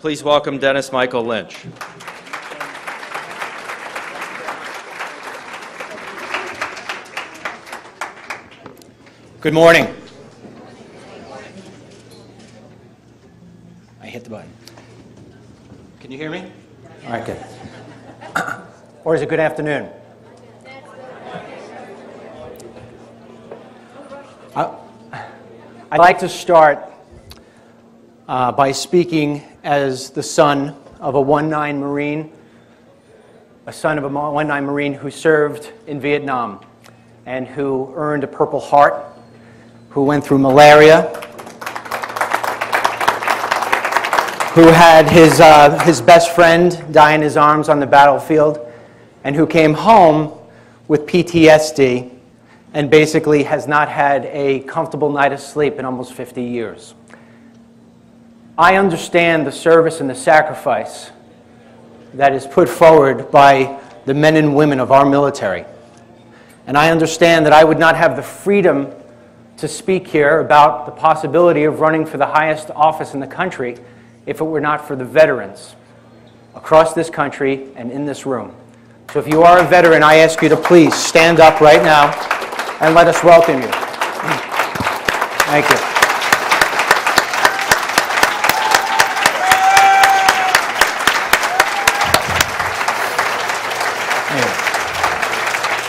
Please welcome Dennis Michael Lynch. Good morning. I hit the button. Can you hear me? All right, good. Or is it good afternoon? I'd like to start by speaking as the son of a 1-9 Marine, a son of a 1-9 Marine who served in Vietnam and who earned a Purple Heart, who went through malaria, who had his best friend die in his arms on the battlefield, and who came home with PTSD and basically has not had a comfortable night of sleep in almost 50 years. I understand the service and the sacrifice that is put forward by the men and women of our military. And I understand that I would not have the freedom to speak here about the possibility of running for the highest office in the country if it were not for the veterans across this country and in this room. So if you are a veteran, I ask you to please stand up right now and let us welcome you. Thank you.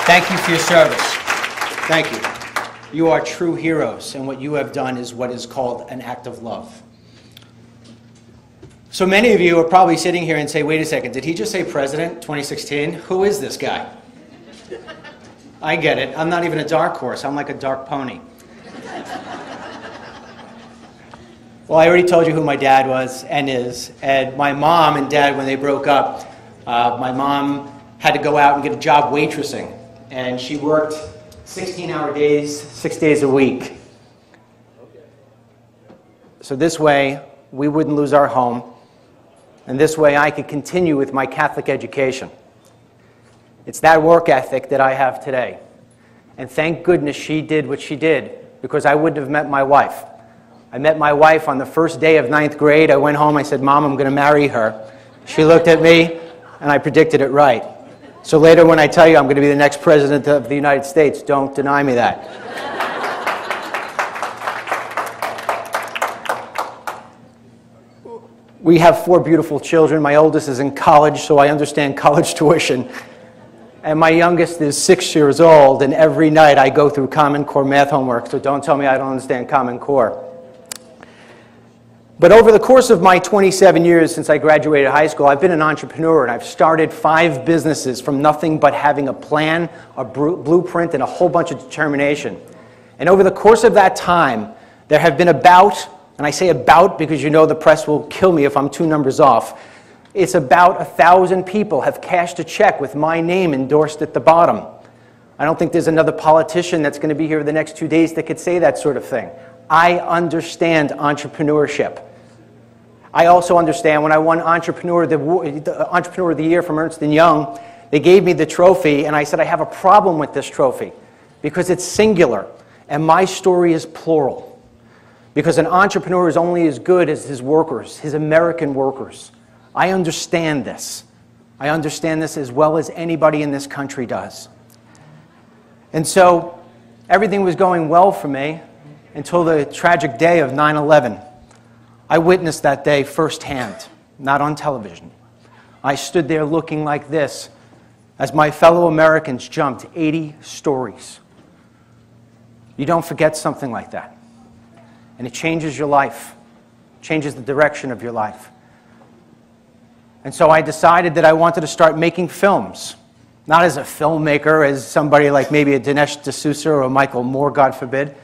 Thank you for your service. Thank you. You are true heroes, and what you have done is what is called an act of love. So many of you are probably sitting here and say, wait a second, did he just say President 2016? Who is this guy? I get it. I'm not even a dark horse. I'm like a dark pony. Well, I already told you who my dad was and is. And my mom and dad, when they broke up, my mom had to go out and get a job waitressing. And she worked 16-hour days, 6 days a week. So this way, we wouldn't lose our home. And this way, I could continue with my Catholic education. It's that work ethic that I have today. And thank goodness she did what she did, because I wouldn't have met my wife. I met my wife on the first day of 9th grade. I went home, I said, Mom, I'm going to marry her. She looked at me, and I predicted it right. So later when I tell you I'm going to be the next president of the United States, don't deny me that. We have 4 beautiful children. My oldest is in college, so I understand college tuition. And my youngest is 6 years old, and every night I go through Common Core math homework, so don't tell me I don't understand Common Core. But over the course of my 27 years since I graduated high school, I've been an entrepreneur, and I've started 5 businesses from nothing but having a plan, a blueprint, and a whole bunch of determination. And over the course of that time, there have been about, and I say about because you know the press will kill me if I'm 2 numbers off, it's about 1,000 people have cashed a check with my name endorsed at the bottom. I don't think there's another politician that's going to be here the next 2 days that could say that sort of thing. I understand entrepreneurship. I also understand when I won Entrepreneur of the Year from Ernst & Young, they gave me the trophy, and I said, I have a problem with this trophy because it's singular, and my story is plural. Because an entrepreneur is only as good as his workers, his American workers. I understand this. I understand this as well as anybody in this country does. And so everything was going well for me until the tragic day of 9/11. I witnessed that day firsthand, not on television. I stood there looking like this as my fellow Americans jumped 80 stories. You don't forget something like that. And it changes your life, changes the direction of your life. And so I decided that I wanted to start making films, not as a filmmaker, as somebody like maybe a Dinesh D'Souza or a Michael Moore, God forbid,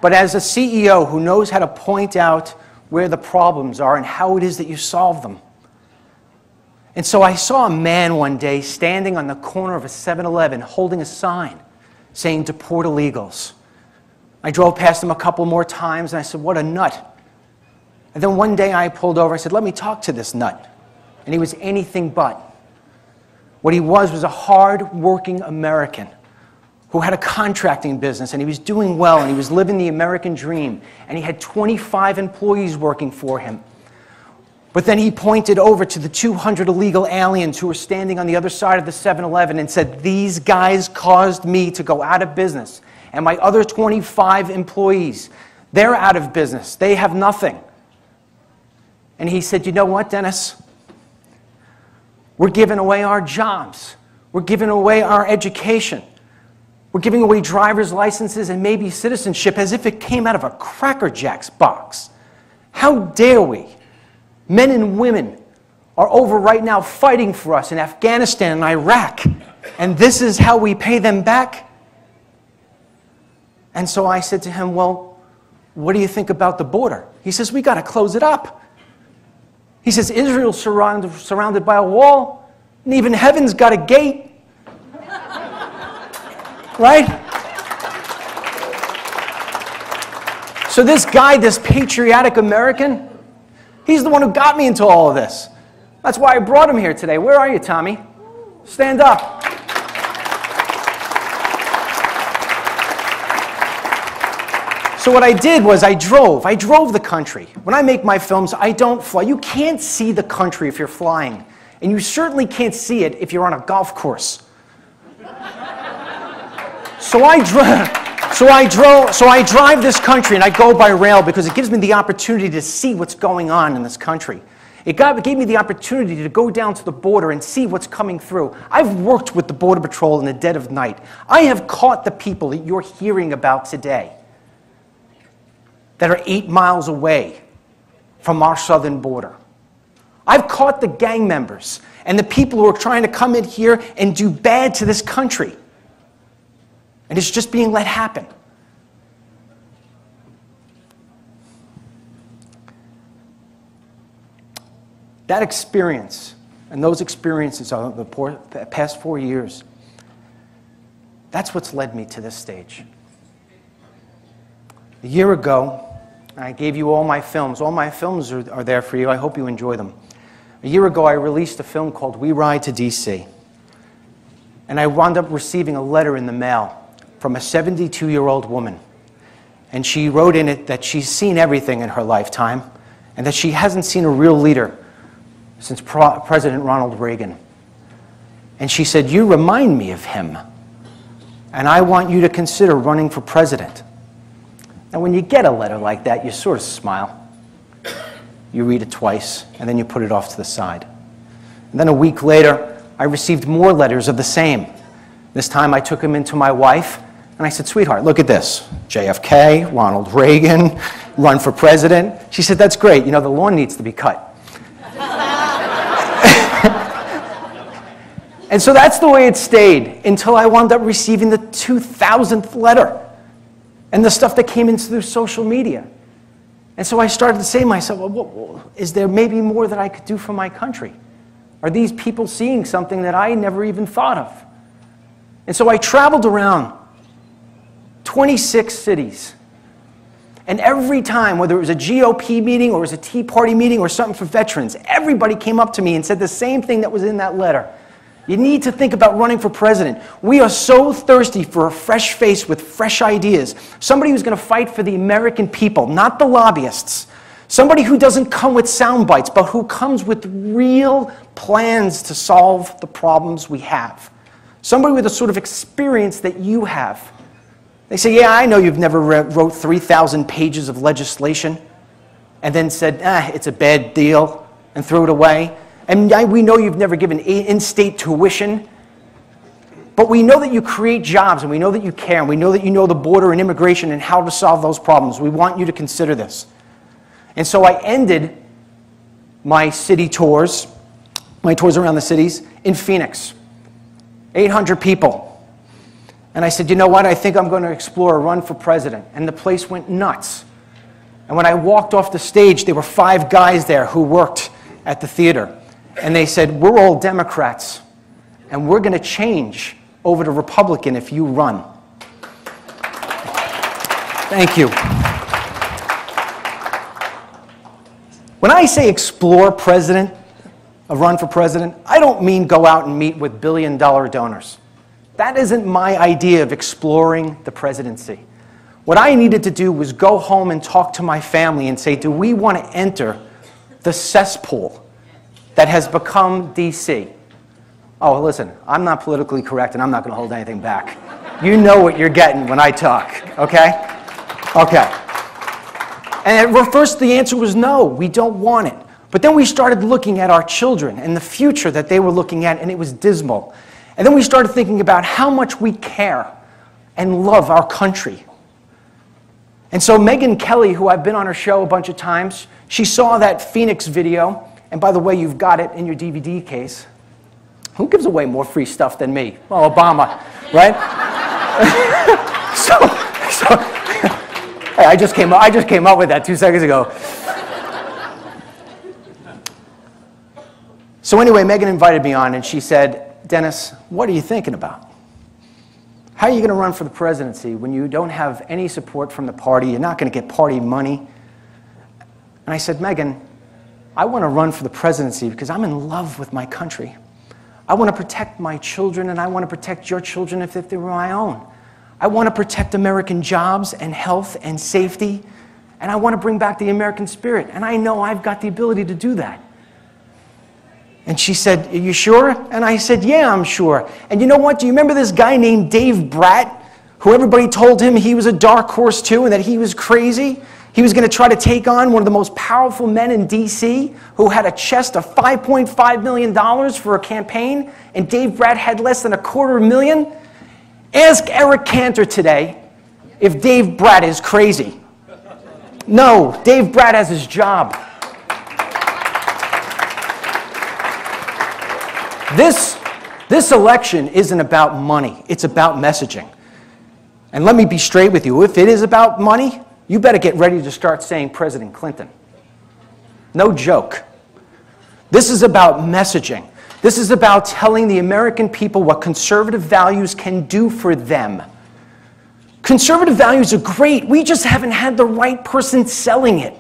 but as a CEO who knows how to point out where the problems are and how it is that you solve them. And so I saw a man one day standing on the corner of a 7-Eleven holding a sign saying deport illegals. I drove past him a couple more times and I said, what a nut. And then one day I pulled over, I said, let me talk to this nut. And he was anything but. What he was a hard-working American who had a contracting business, and he was doing well, and he was living the American dream, and he had 25 employees working for him. But then he pointed over to the 200 illegal aliens who were standing on the other side of the 7-Eleven and said, "These guys caused me to go out of business. And my other 25 employees, they're out of business. They have nothing." And he said, "You know what, Dennis? We're giving away our jobs. We're giving away our education. We're giving away driver's licenses and maybe citizenship as if it came out of a Cracker Jacks box. How dare we? Men and women are over right now fighting for us in Afghanistan and Iraq, and this is how we pay them back?" And so I said to him, "Well, what do you think about the border?" He says, "We got to close it up." He says, "Israel's surrounded by a wall, and even heaven's got a gate." Right? So this guy, this patriotic American, he's the one who got me into all of this. That's why I brought him here today. Where are you, Tommy? Stand up. So what I did was I drove the country. When I make my films, I don't fly. You can't see the country if you're flying. And you certainly can't see it if you're on a golf course. So I drive this country, and I go by rail because it gives me the opportunity to see what's going on in this country. It gave me the opportunity to go down to the border and see what's coming through. I've worked with the Border Patrol in the dead of night. I have caught the people that you're hearing about today that are 8 miles away from our southern border. I've caught the gang members and the people who are trying to come in here and do bad to this country. And it's just being let happen. That experience, and those experiences of the past 4 years, that's what's led me to this stage. A year ago, I gave you all my films. All my films are there for you. I hope you enjoy them. A year ago, I released a film called We Ride to D.C. And I wound up receiving a letter in the mail from a 72-year-old woman. And she wrote in it that she's seen everything in her lifetime and that she hasn't seen a real leader since President Ronald Reagan. And she said, "You remind me of him, and I want you to consider running for president." Now, when you get a letter like that, you sort of smile. You read it twice, and then you put it off to the side. And then a week later, I received more letters of the same. This time I took them into my wife, and I said, "Sweetheart, look at this. JFK, Ronald Reagan, run for president." She said, "That's great. You know, the lawn needs to be cut." And so that's the way it stayed until I wound up receiving the 2,000th letter and the stuff that came in through social media. And so I started to say to myself, well, is there maybe more that I could do for my country? Are these people seeing something that I never even thought of? And so I traveled around 26 cities. And every time, whether it was a GOP meeting or it was a Tea Party meeting or something for veterans, everybody came up to me and said the same thing that was in that letter. You need to think about running for president. We are so thirsty for a fresh face with fresh ideas. Somebody who's going to fight for the American people, not the lobbyists. Somebody who doesn't come with sound bites, but who comes with real plans to solve the problems we have. Somebody with the sort of experience that you have. They say, "Yeah, I know you've never wrote 3,000 pages of legislation," and then said, "It's a bad deal," and threw it away. And we know you've never given in-state tuition, but we know that you create jobs, and we know that you care, and we know that you know the border and immigration and how to solve those problems. We want you to consider this. And so I ended my city tours, my tours around the cities, in Phoenix. 800 people. And I said, "You know what? I think I'm going to explore a run for president." And the place went nuts. And when I walked off the stage, there were 5 guys there who worked at the theater. And they said, "We're all Democrats, and we're going to change over to Republican if you run." Thank you. When I say explore a run for president, I don't mean go out and meet with billion-dollar donors. That isn't my idea of exploring the presidency. What I needed to do was go home and talk to my family and say, do we want to enter the cesspool that has become D.C.? Oh, listen, I'm not politically correct and I'm not going to hold anything back. You know what you're getting when I talk, okay? Okay. And at first the answer was no, we don't want it. But then we started looking at our children and the future that they were looking at, and it was dismal. And then we started thinking about how much we care and love our country. And so Megyn Kelly, who I've been on her show a bunch of times, she saw that Phoenix video, and by the way, you've got it in your DVD case. Who gives away more free stuff than me? Well, Obama, right? Hey, I just came up with that 2 seconds ago. So anyway, Megyn invited me on, and she said, Dennis, what are you thinking about? How are you going to run for the presidency when you don't have any support from the party? You're not going to get party money. And I said, Megyn, I want to run for the presidency because I'm in love with my country. I want to protect my children, and I want to protect your children if they were my own. I want to protect American jobs and health and safety, and I want to bring back the American spirit. And I know I've got the ability to do that. And she said, are you sure? And I said, yeah, I'm sure. And you know what? Do you remember this guy named Dave Bratt, who everybody told him he was a dark horse too and that he was crazy? He was going to try to take on one of the most powerful men in D.C. who had a chest of $5.5 million for a campaign, and Dave Bratt had less than $250,000. Ask Eric Cantor today if Dave Bratt is crazy. No, Dave Bratt has his job. This election isn't about money. It's about messaging. And let me be straight with you. If it is about money, you better get ready to start saying President Clinton. No joke. This is about messaging. This is about telling the American people what conservative values can do for them. Conservative values are great. We just haven't had the right person selling it.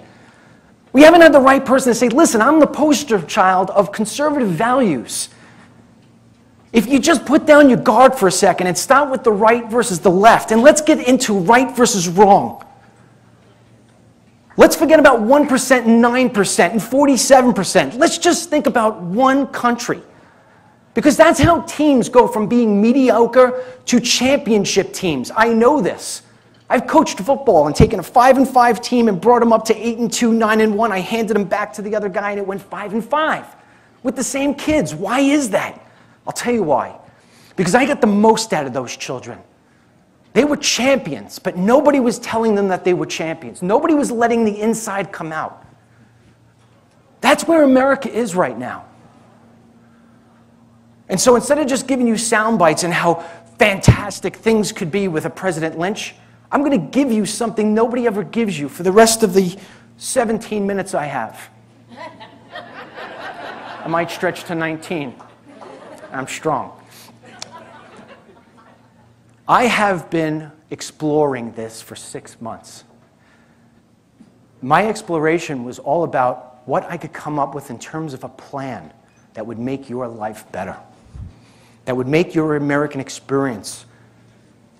We haven't had the right person to say, listen, I'm the poster child of conservative values. If you just put down your guard for a second and start with the right versus the left, and let's get into right versus wrong. Let's forget about 1% and 9% and 47%. Let's just think about one country. Because that's how teams go from being mediocre to championship teams. I know this. I've coached football and taken a 5-5 team and brought them up to 8-2, 9-1. I handed them back to the other guy and it went 5-5 with the same kids. Why is that? I'll tell you why. Because I got the most out of those children. They were champions, but nobody was telling them that they were champions. Nobody was letting the inside come out. That's where America is right now. And so instead of just giving you sound bites and how fantastic things could be with a President Lynch, I'm going to give you something nobody ever gives you for the rest of the 17 minutes I have. I might stretch to 19. I'm strong. I have been exploring this for 6 months. My exploration was all about what I could come up with in terms of a plan that would make your life better, that would make your American experience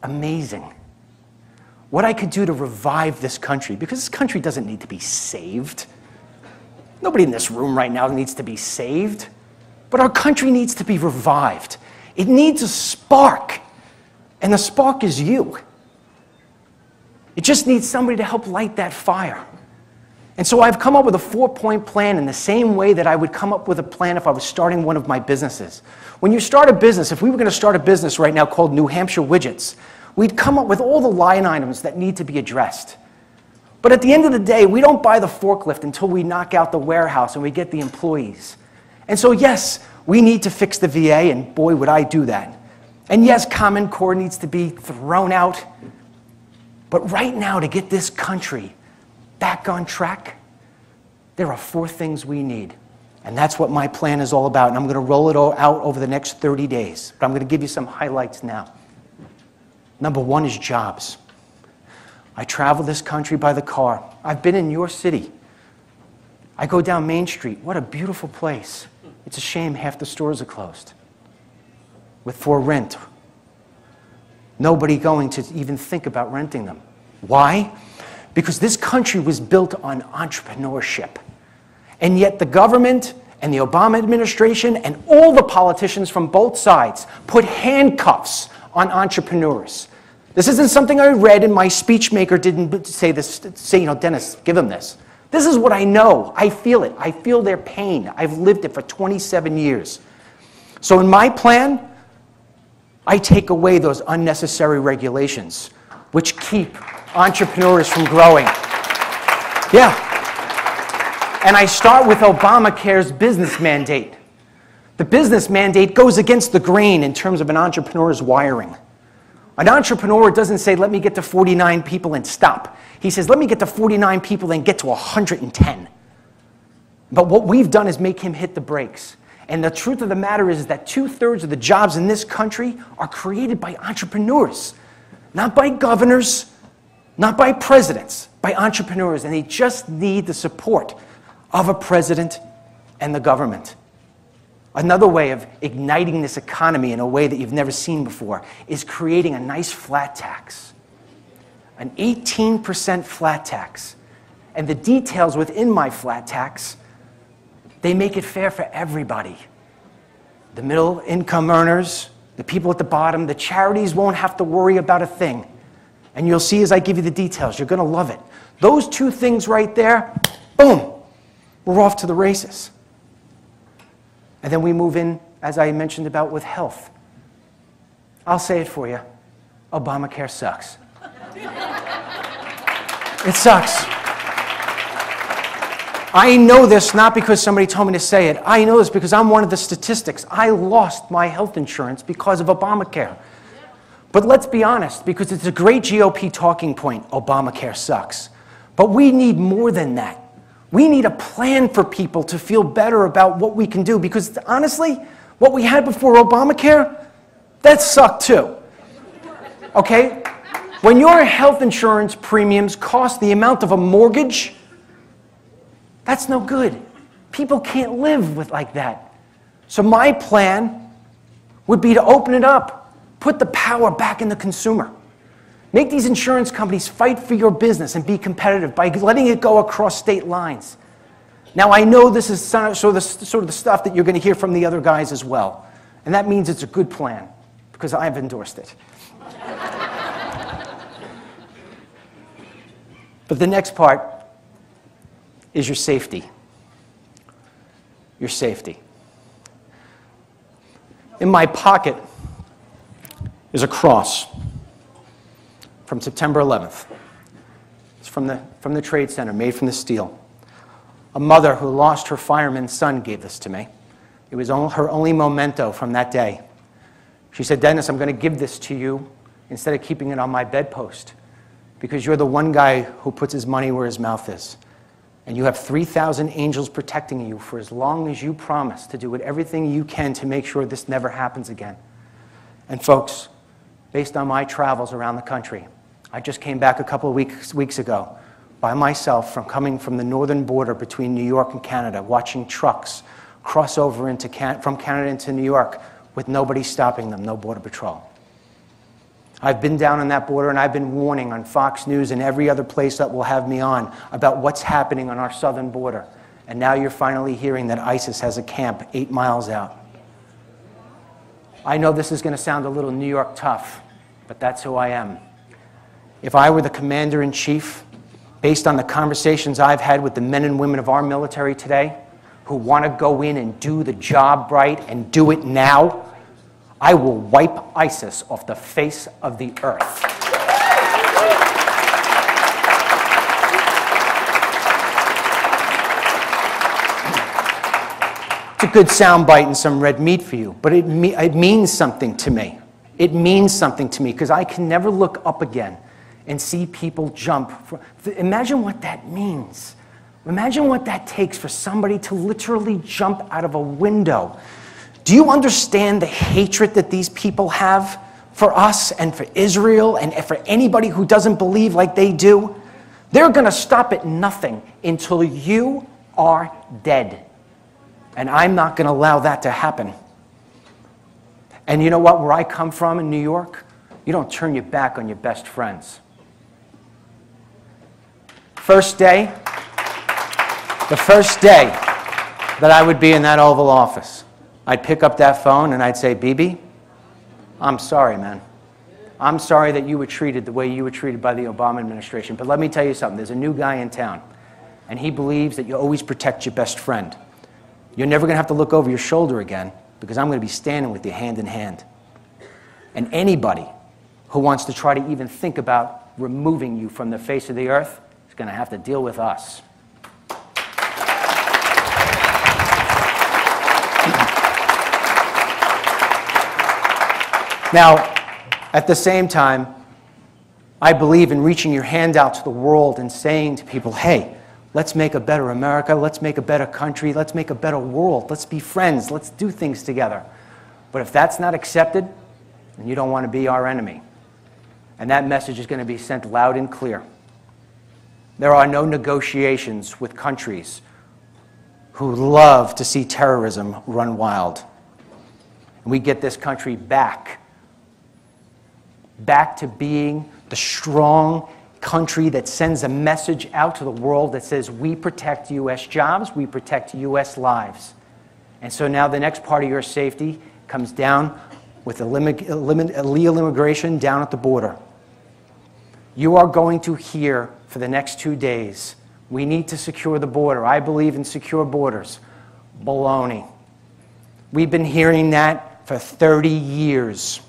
amazing. What I could do to revive this country, because this country doesn't need to be saved. Nobody in this room right now needs to be saved. But our country needs to be revived. It needs a spark. And the spark is you. It just needs somebody to help light that fire. And so I've come up with a 4-point plan in the same way that I would come up with a plan if I was starting one of my businesses. When you start a business, if we were going to start a business right now called New Hampshire Widgets, we'd come up with all the line items that need to be addressed. But at the end of the day, we don't buy the forklift until we knock out the warehouse and we get the employees. And so yes, we need to fix the VA, and boy, would I do that. And yes, Common Core needs to be thrown out. But right now, to get this country back on track, there are 4 things we need. And that's what my plan is all about. And I'm going to roll it all out over the next 30 days. But I'm going to give you some highlights now. Number 1 is jobs. I travel this country by the car. I've been in your city. I go down Main Street. What a beautiful place. It's a shame half the stores are closed. For rent. Nobody going to even think about renting them. Why? Because this country was built on entrepreneurship. And yet the government and the Obama administration and all the politicians from both sides put handcuffs on entrepreneurs. This isn't something I read and my speechmaker didn't say this, Dennis, give him this. This is what I know. I feel it. I feel their pain. I've lived it for 27 years. So in my plan, I take away those unnecessary regulations, which keep entrepreneurs from growing. Yeah. And I start with Obamacare's business mandate. The business mandate goes against the grain in terms of an entrepreneur's wiring. An entrepreneur doesn't say, let me get to 49 people and stop. He says, let me get to 49 people and get to 110. But what we've done is make him hit the brakes. And the truth of the matter is that 2/3 of the jobs in this country are created by entrepreneurs. Not by governors, not by presidents, by entrepreneurs. And they just need the support of a president and the government. Another way of igniting this economy in a way that you've never seen before is creating a nice flat tax. An 18% flat tax. And the details within my flat tax, they make it fair for everybody. The middle income earners, the people at the bottom, the charities won't have to worry about a thing. And you'll see as I give you the details, you're going to love it. Those two things right there, boom, we're off to the races. And then we move in, as I mentioned about with health. I'll say it for you. Obamacare sucks. It sucks. I know this not because somebody told me to say it. I know this because I'm one of the statistics. I lost my health insurance because of Obamacare. But let's be honest, because it's a great GOP talking point, Obamacare sucks. But we need more than that. We need a plan for people to feel better about what we can do, because honestly, what we had before Obamacare, that sucked too. Okay? When your health insurance premiums cost the amount of a mortgage, that's no good. People can't live with like that. So my plan would be to open it up, put the power back in the consumer. Make these insurance companies fight for your business and be competitive by letting it go across state lines. Now, I know this is sort of the stuff that you're going to hear from the other guys as well. And that means it's a good plan, because I've endorsed it. But the next part is your safety. Your safety. In my pocket is a cross from September 11th. It's from the Trade Center, made from the steel. A mother who lost her fireman's son gave this to me. It was her only memento from that day. She said, Dennis, I'm going to give this to you instead of keeping it on my bedpost, because you're the one guy who puts his money where his mouth is. And you have 3,000 angels protecting you for as long as you promise to do everything you can to make sure this never happens again. And folks, based on my travels around the country, I just came back a couple of weeks ago by myself from coming from the northern border between New York and Canada, watching trucks cross over from Canada into New York with nobody stopping them, no border patrol. I've been down on that border, and I've been warning on Fox News and every other place that will have me on about what's happening on our southern border. And now you're finally hearing that ISIS has a camp 8 miles out. I know this is going to sound a little New York tough, but that's who I am. If I were the commander-in-chief, based on the conversations I've had with the men and women of our military today, who want to go in and do the job right and do it now, I will wipe ISIS off the face of the earth. It's a good soundbite and some red meat for you, but it means something to me. It means something to me because I can never look up again and see people jump. Imagine what that means. Imagine what that takes for somebody to literally jump out of a window. Do you understand the hatred that these people have for us and for Israel and for anybody who doesn't believe like they do? They're going to stop at nothing until you are dead. And I'm not going to allow that to happen. And you know what? Where I come from in New York, You don't turn your back on your best friends. The first day that I would be in that Oval Office, I'd pick up that phone and I'd say, Bibi, I'm sorry, man. I'm sorry that you were treated the way you were treated by the Obama administration. But let me tell you something. There's a new guy in town, and he believes that you always protect your best friend. You're never going to have to look over your shoulder again, because I'm going to be standing with you hand in hand. And anybody who wants to try to even think about removing you from the face of the earth is going to have to deal with us. Now, at the same time, I believe in reaching your hand out to the world and saying to people, hey, let's make a better America, let's make a better country, let's make a better world, let's be friends, let's do things together. But if that's not accepted, then you don't want to be our enemy. And that message is going to be sent loud and clear. There are no negotiations with countries who love to see terrorism run wild. And we get this country back to being the strong country that sends a message out to the world that says we protect U.S. jobs, we protect U.S. lives. And so now the next part of your safety comes down with illegal immigration down at the border. You are going to hear for the next 2 days, we need to secure the border. I believe in secure borders. Baloney. We've been hearing that for 30 years.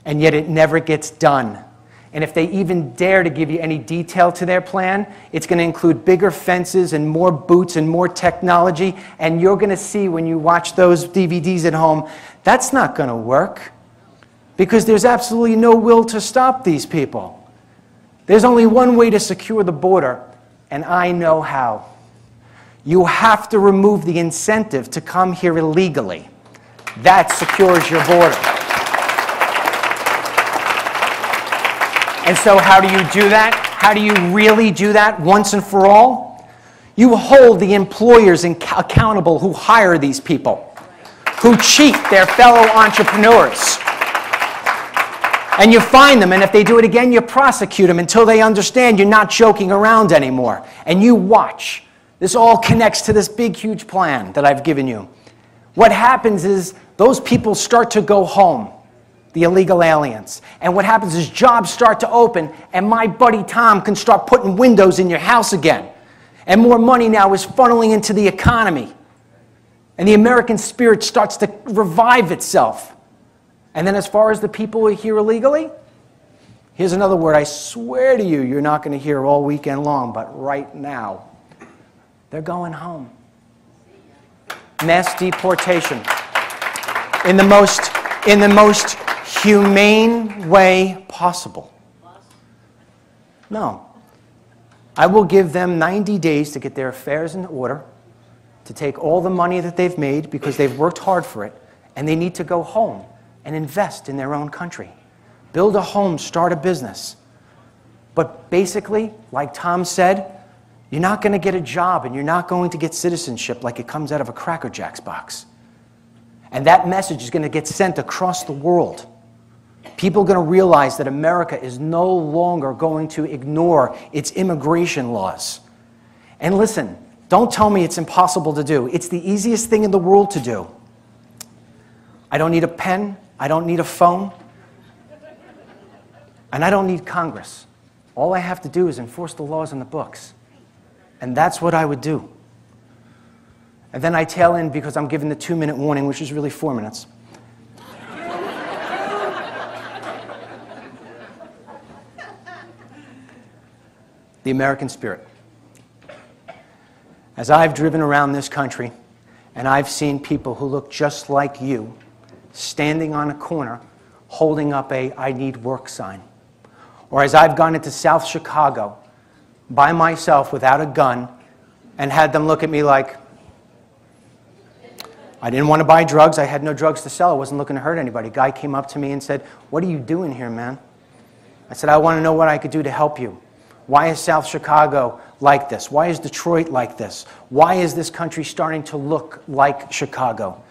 And yet it never gets done. And if they even dare to give you any detail to their plan, it's going to include bigger fences and more boots and more technology. And you're going to see when you watch those DVDs at home, that's not going to work. Because there's absolutely no will to stop these people. There's only one way to secure the border, and I know how. You have to remove the incentive to come here illegally. That secures your border. And so how do you do that? How do you really do that once and for all? You hold the employers accountable who hire these people, who cheat their fellow entrepreneurs. And you fine them, and if they do it again, you prosecute them until they understand you're not joking around anymore. And you watch. This all connects to this big, huge plan that I've given you. What happens is those people start to go home. The illegal aliens. And what happens is jobs start to open, and my buddy Tom can start putting windows in your house again. And more money now is funneling into the economy. And the American spirit starts to revive itself. And then as far as the people who are here illegally, here's another word I swear to you, you're not going to hear all weekend long, but right now, they're going home. Mass deportation. In the most humane way possible. No. I will give them 90 days to get their affairs in order, to take all the money that they've made because they've worked hard for it, and they need to go home and invest in their own country. Build a home, start a business. But basically, like Tom said, you're not going to get a job and you're not going to get citizenship like it comes out of a Cracker Jacks box. And that message is going to get sent across the world. People are going to realize that America is no longer going to ignore its immigration laws. And listen, don't tell me it's impossible to do. It's the easiest thing in the world to do. I don't need a pen. I don't need a phone. And I don't need Congress. All I have to do is enforce the laws in the books. And that's what I would do. And then I tail in because I'm given the 2-minute warning, which is really 4 minutes. The American spirit. As I've driven around this country, and I've seen people who look just like you, standing on a corner, holding up a "I need work" sign. Or as I've gone into South Chicago, by myself without a gun, and had them look at me like, I didn't want to buy drugs, I had no drugs to sell, I wasn't looking to hurt anybody. A guy came up to me and said, "What are you doing here, man?" I said, "I want to know what I could do to help you. Why is South Chicago like this? Why is Detroit like this? Why is this country starting to look like Chicago?"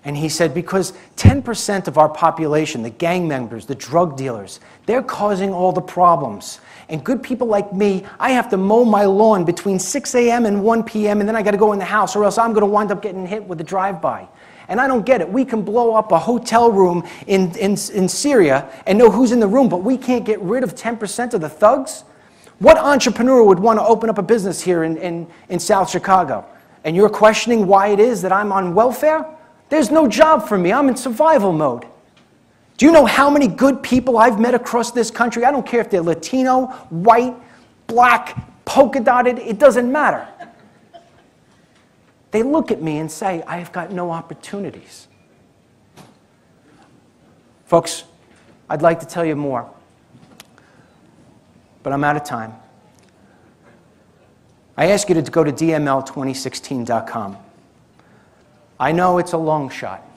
And he said, because 10% of our population, the gang members, the drug dealers, they're causing all the problems. And good people like me, I have to mow my lawn between 6 a.m. and 1 p.m. and then I got to go in the house or else I'm going to wind up getting hit with a drive-by. And I don't get it. We can blow up a hotel room in Syria and know who's in the room, but we can't get rid of 10% of the thugs? What entrepreneur would want to open up a business here in South Chicago? And you're questioning why it is that I'm on welfare? There's no job for me. I'm in survival mode. Do you know how many good people I've met across this country? I don't care if they're Latino, white, black, polka dotted, it doesn't matter. They look at me and say, I've got no opportunities. Folks, I'd like to tell you more, but I'm out of time. I ask you to go to dml2016.com. I know it's a long shot,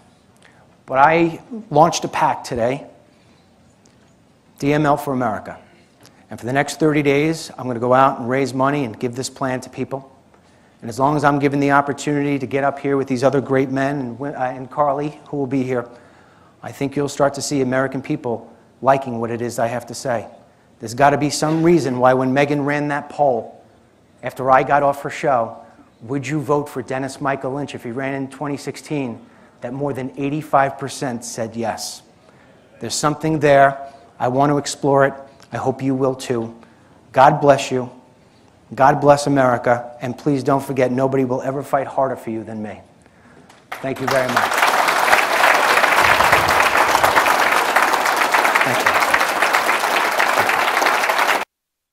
but I launched a PAC today, DML for America. And for the next 30 days, I'm going to go out and raise money and give this plan to people. And as long as I'm given the opportunity to get up here with these other great men and Carly, who will be here, I think you'll start to see American people liking what it is I have to say. There's got to be some reason why when Megan ran that poll, after I got off her show, would you vote for Dennis Michael Lynch if he ran in 2016, that more than 85% said yes. There's something there. I want to explore it. I hope you will too. God bless you. God bless America. And please don't forget, nobody will ever fight harder for you than me. Thank you very much.